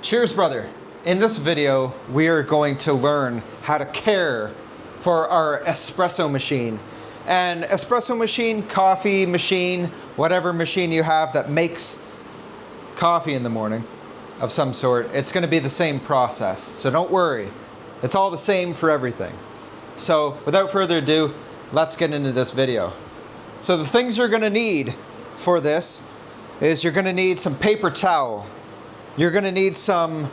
Cheers, brother. In this video, we are going to learn how to care for our espresso machine. An espresso machine, coffee machine, whatever machine you have that makes coffee in the morning of some sort, it's going to be the same process. So don't worry. It's all the same for everything. So without further ado, let's get into this video. So the things you're going to need for this is you're going to need some paper towel. You're going to need some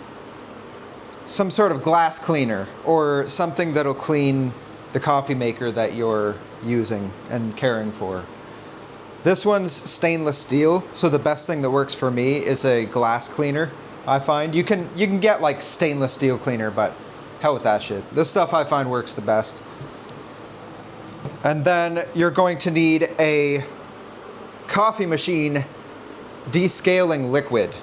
sort of glass cleaner or something that'll clean the coffee maker that you're using and caring for. This one's stainless steel, so the best thing that works for me is a glass cleaner. I find you can get like stainless steel cleaner, but hell with that shit. This stuff I find works the best. And then you're going to need a coffee machine descaling liquid.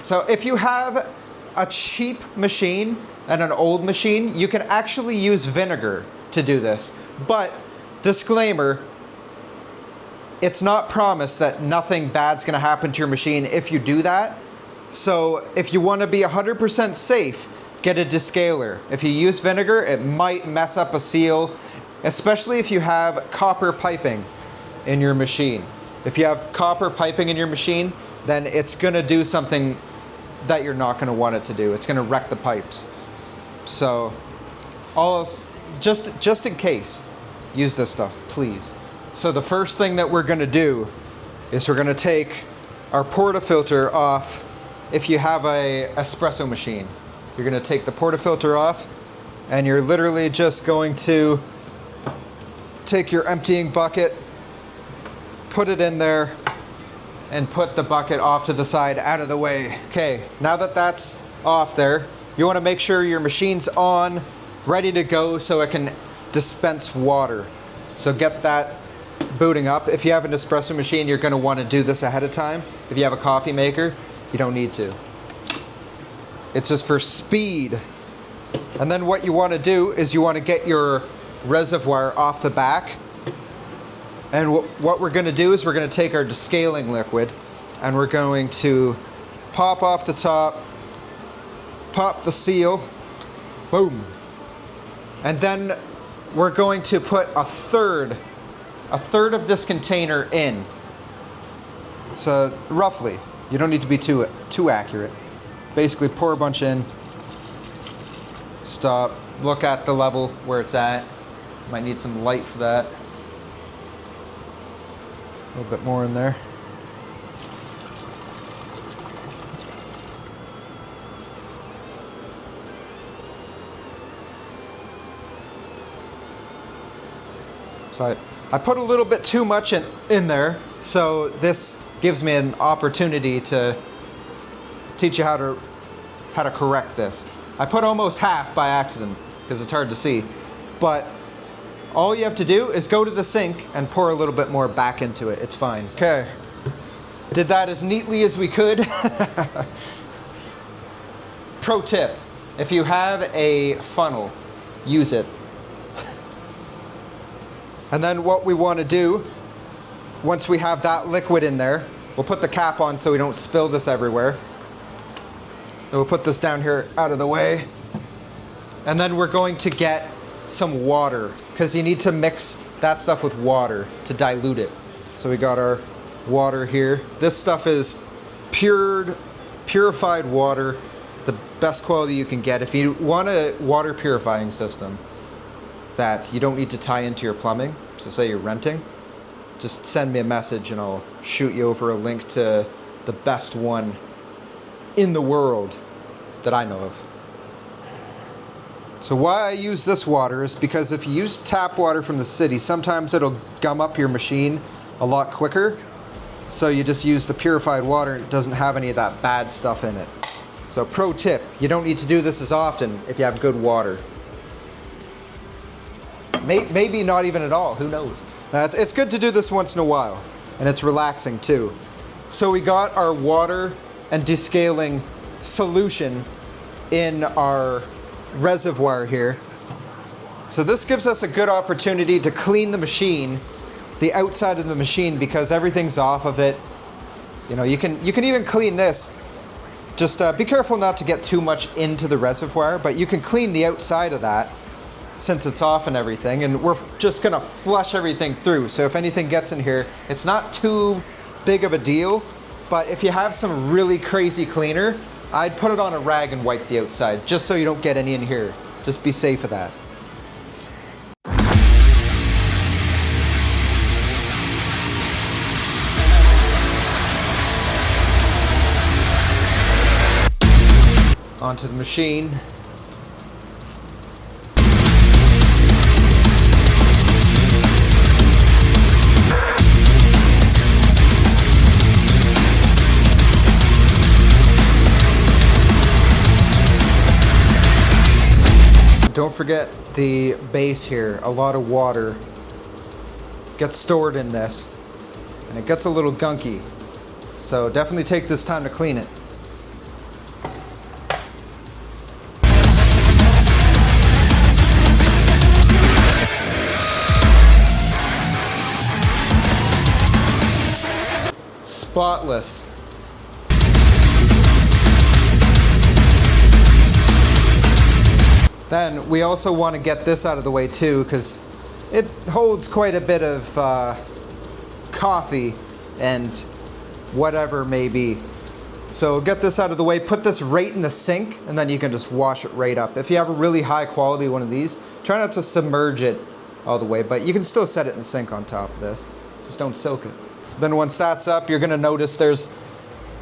So if you have a cheap machine and an old machine, you can actually use vinegar to do this. But disclaimer, it's not promised that nothing bad's gonna happen to your machine if you do that. So if you wanna be 100% safe, get a descaler. If you use vinegar, it might mess up a seal, especially if you have copper piping in your machine. If you have copper piping in your machine, then it's gonna do something that you're not gonna want it to do. It's gonna wreck the pipes. So, just in case, use this stuff, please. So the first thing that we're gonna do is we're gonna take our portafilter off. If you have a espresso machine, you're gonna take the portafilter off, and you're literally just going to take your emptying bucket, put it in there, and put the bucket off to the side, out of the way. Okay, now that that's off there, you wanna make sure your machine's on, ready to go so it can dispense water. So get that booting up. If you have an espresso machine, you're gonna wanna do this ahead of time. If you have a coffee maker, you don't need to. It's just for speed. And then what you wanna do is you wanna get your reservoir off the back. And what we're gonna do is we're gonna take our descaling liquid and we're going to pop off the top, pop the seal, boom. And then we're going to put a third of this container in. So roughly, you don't need to be too accurate. Basically pour a bunch in, stop, look at the level where it's at. Might need some light for that. A little bit more in there. So I put a little bit too much in there, so this gives me an opportunity to teach you how to correct this. I put almost half by accident because it's hard to see, but all you have to do is go to the sink and pour a little bit more back into it. It's fine. Okay. Did that as neatly as we could. Pro tip, if you have a funnel, use it. And then what we want to do, once we have that liquid in there, we'll put the cap on so we don't spill this everywhere. And we'll put this down here out of the way. And then we're going to get some water, because you need to mix that stuff with water to dilute it. So we got our water here. This stuff is purified water, the best quality you can get. If you want a water purifying system that you don't need to tie into your plumbing, so say you're renting, just send me a message and I'll shoot you over a link to the best one in the world that I know of. So why I use this water is because if you use tap water from the city, sometimes it'll gum up your machine a lot quicker. So you just use the purified water and it doesn't have any of that bad stuff in it. So pro tip, you don't need to do this as often if you have good water. Maybe not even at all, who knows? It's good to do this once in a while, and it's relaxing too. So we got our water and descaling solution in our reservoir here. So this gives us a good opportunity to clean the machine, the outside of the machine, because everything's off of it. You know, you can even clean this Just be careful not to get too much into the reservoir, but you can clean the outside of that since it's off and everything, and we're just gonna flush everything through. So if anything gets in here, it's not too big of a deal, but if you have some really crazy cleaner, I'd put it on a rag and wipe the outside, just so you don't get any in here. Just be safe of that. Onto the machine. Don't forget the base here. A lot of water gets stored in this, and it gets a little gunky. So definitely take this time to clean it. Spotless. Then we also want to get this out of the way too, because it holds quite a bit of coffee and whatever may be. So get this out of the way, put this right in the sink, and then you can just wash it right up. If you have a really high quality one of these, try not to submerge it all the way, but you can still set it in the sink on top of this. Just don't soak it. Then once that's up, you're gonna notice there's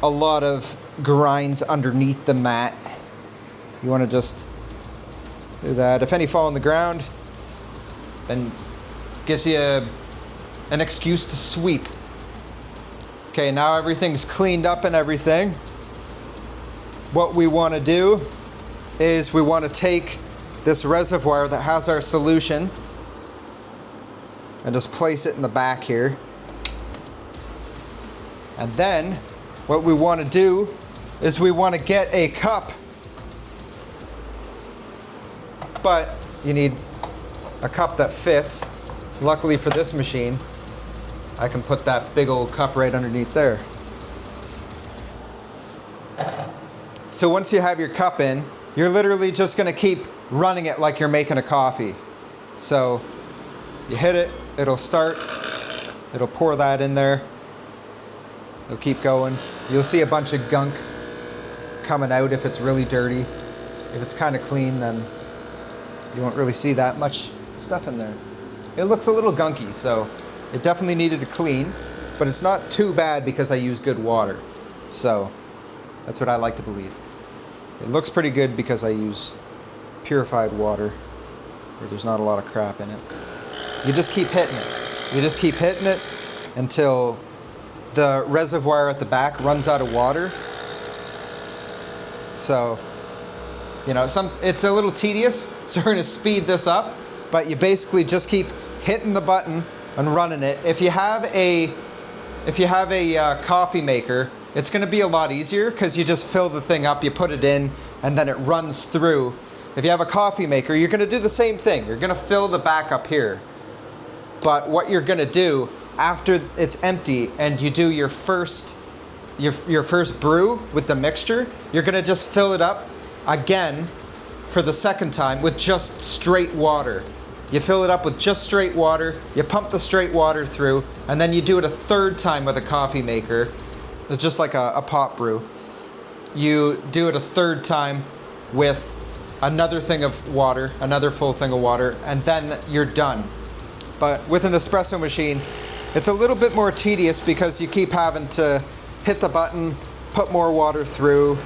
a lot of grinds underneath the mat. You wanna just do that. If any fall on the ground, then gives you an excuse to sweep. Okay, now everything's cleaned up and everything. What we wanna do is we wanna take this reservoir that has our solution and just place it in the back here. And then what we want to do is we want to get a cup, but you need a cup that fits. Luckily for this machine, I can put that big old cup right underneath there. So once you have your cup in, you're literally just going to keep running it like you're making a coffee. So you hit it, it'll start, it'll pour that in there. It'll keep going. You'll see a bunch of gunk coming out if it's really dirty. If it's kind of clean, then you won't really see that much stuff in there. It looks a little gunky, so it definitely needed to clean, but it's not too bad because I use good water. So that's what I like to believe. It looks pretty good because I use purified water where there's not a lot of crap in it. You just keep hitting it. You just keep hitting it until the reservoir at the back runs out of water. So, you know, it's a little tedious, so we're going to speed this up, but you basically just keep hitting the button and running it. If you have a coffee maker, it's going to be a lot easier because you just fill the thing up, you put it in, and then it runs through. If you have a coffee maker, you're going to do the same thing. You're going to fill the back up here. But what you're going to do after it's empty and you do your first brew with the mixture, you're gonna just fill it up again for the second time with just straight water. You fill it up with just straight water, you pump the straight water through, and then you do it a third time with a coffee maker. It's just like a pot brew. You do it a third time with another thing of water, another full thing of water, and then you're done. But with an espresso machine, it's a little bit more tedious because you keep having to hit the button, put more water through,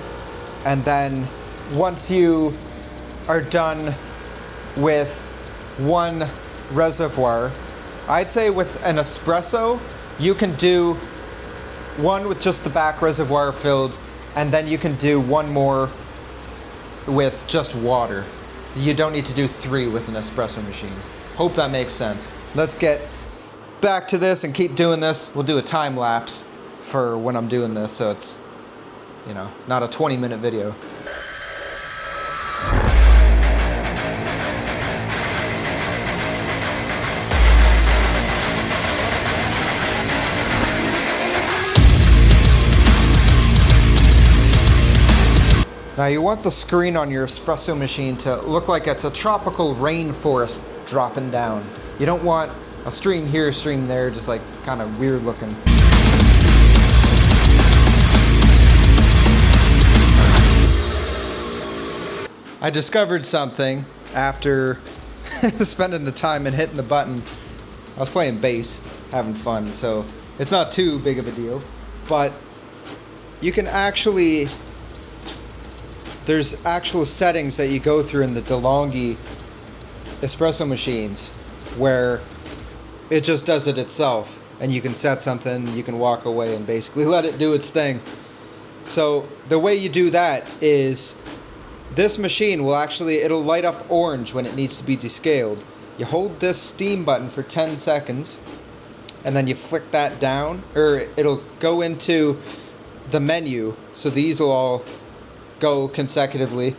and then once you are done with one reservoir, I'd say with an espresso, you can do one with just the back reservoir filled, and then you can do one more with just water. You don't need to do 3 with an espresso machine. Hope that makes sense. Let's get back to this and keep doing this. We'll do a time lapse for when I'm doing this, so it's, you know, not a 20-minute video. Now you want the screen on your espresso machine to look like it's a tropical rainforest dropping down. You don't want a stream here, a stream there, just like kind of weird looking. I discovered something after spending the time and hitting the button. I was playing bass, having fun, so it's not too big of a deal. But you can actually, there's actual settings that you go through in the DeLonghi espresso machines where it just does it itself. And you can set something, you can walk away and basically let it do its thing. So the way you do that is, this machine will actually, it'll light up orange when it needs to be descaled. You hold this steam button for 10 seconds, and then you flick that down, or it'll go into the menu. So these will all go consecutively.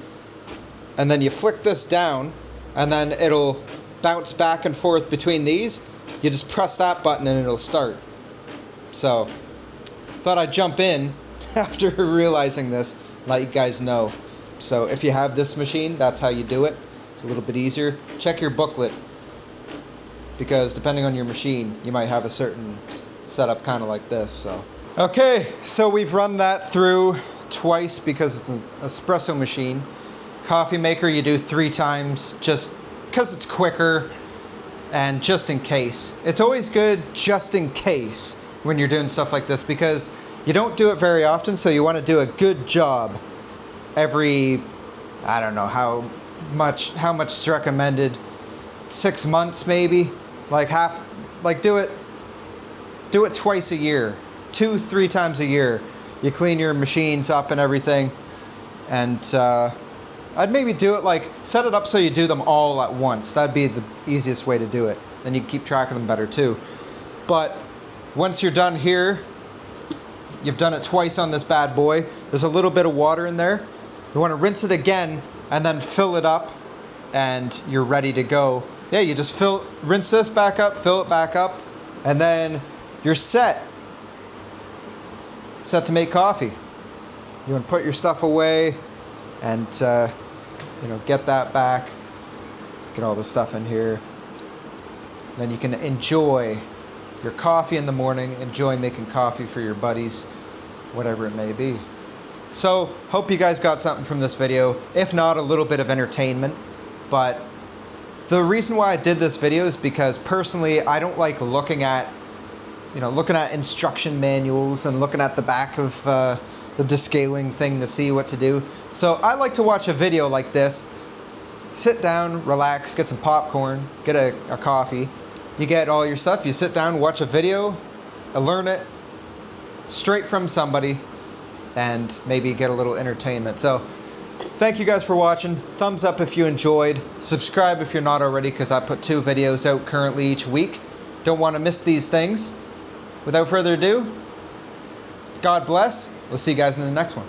And then you flick this down, and then it'll bounce back and forth between these. You just press that button and it'll start. So, thought I'd jump in after realizing this, let you guys know. So if you have this machine, that's how you do it. It's a little bit easier. Check your booklet, because depending on your machine, you might have a certain setup kind of like this. So okay, so we've run that through twice because it's an espresso machine. Coffee maker, you do 3 times just because it's quicker and just in case. It's always good just in case when you're doing stuff like this, because you don't do it very often, so you want to do a good job every, I don't know how much is recommended, 6 months maybe, like do it twice a year, 2-3 times a year. You clean your machines up and everything, and I'd maybe do it like, set it up so you do them all at once. That'd be the easiest way to do it. Then you keep track of them better too. But once you're done here, you've done it twice on this bad boy. There's a little bit of water in there. You want to rinse it again and then fill it up, and you're ready to go. Yeah, you just rinse this back up, fill it back up, and then you're set to make coffee. You want to put your stuff away and get that back, get all the stuff in here. Then you can enjoy your coffee in the morning, enjoy making coffee for your buddies, whatever it may be. So, hope you guys got something from this video. If not, a little bit of entertainment. But the reason why I did this video is because personally, I don't like looking at instruction manuals and looking at the back of the descaling thing to see what to do. So I like to watch a video like this, sit down, relax, get some popcorn, get a coffee. You get all your stuff, you sit down, watch a video, learn it straight from somebody, and maybe get a little entertainment. So thank you guys for watching. Thumbs up if you enjoyed. Subscribe if you're not already, because I put 2 videos out currently each week. Don't want to miss these things. Without further ado, God bless. We'll see you guys in the next one.